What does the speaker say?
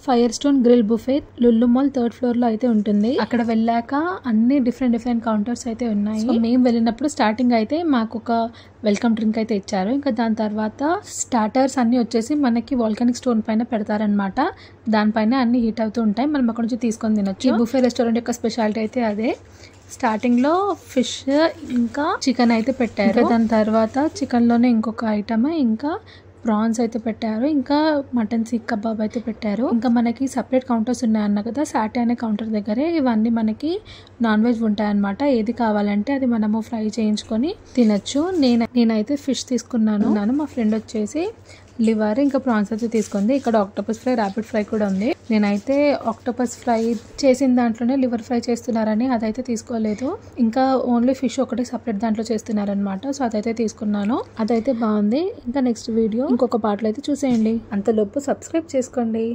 Fire stone grill buffet Lulu mall 3rd floor లో అయితే ఉంటుంది. అక్కడ వెళ్ళాక అన్ని డిఫరెంట్ కౌంటర్స్ అయితే ఉన్నాయి. మేము వెళ్ళినప్పుడు స్టార్టింగ్ అయితే మాకు ఒక వెల్కమ్ డ్రింక్ అయితే ఇచ్చారు. ఇంకా దాని తర్వాత స్టార్టర్స్ అన్ని వచ్చేసి మనకి వాల్కానిక్ స్టోన్ పైన పెడతారనమాట. దానిపైన అన్ని హీట్ అవుతూ ఉంటాయి. మనం అక్కడ నుంచి తీసుకొని తినొచ్చు. ఈ బుఫే రెస్టారెంట్ యొక్క స్పెషాలిటీ అయితే అదే. స్టార్టింగ్ లో ఫిష్ ఇంకా చికెన్ అయితే పెట్టారు. దాని తర్వాత చికెన్ లోనే ఇంకొక ఐటమ్ ఇంకా ప్రాన్స్ అయితే పెట్టారు. ఇంకా మటన్ సీక్ కబాబ్ అయితే పెట్టారు. ఇంకా మనకి సపరేట్ కౌంటర్స్ ఉన్నాయన్న కదా, సాటే అనే కౌంటర్ దగ్గరే ఇవన్నీ మనకి నాన్ వెజ్ ఉంటాయన్నమాట. ఏది కావాలంటే అది మనము ఫ్రై చేయించుకొని తినచ్చు. నేనైతే ఫిష్ తీసుకున్నాను. మా ఫ్రెండ్ వచ్చేసి లివర్ ఇంకా ప్రాన్స్ అయితే తీసుకుంది. ఇక్కడ ఆక్టోపస్ ఫ్రై, ర్యాపిడ్ ఫ్రై కూడా ఉంది. నేనైతే ఆక్టోపస్ ఫ్రై చేసిన దాంట్లోనే లివర్ ఫ్రై చేస్తున్నారని అదైతే తీసుకోలేదు. ఇంకా ఓన్లీ ఫిష్ ఒకటి సపరేట్ దాంట్లో చేస్తున్నారనమాట. సో అదైతే తీసుకున్నాను. అదైతే బాగుంది. ఇంకా నెక్స్ట్ వీడియో ఇంకొక పాటలో అయితే చూసేయండి. అంతలోపు సబ్స్క్రైబ్ చేసుకోండి.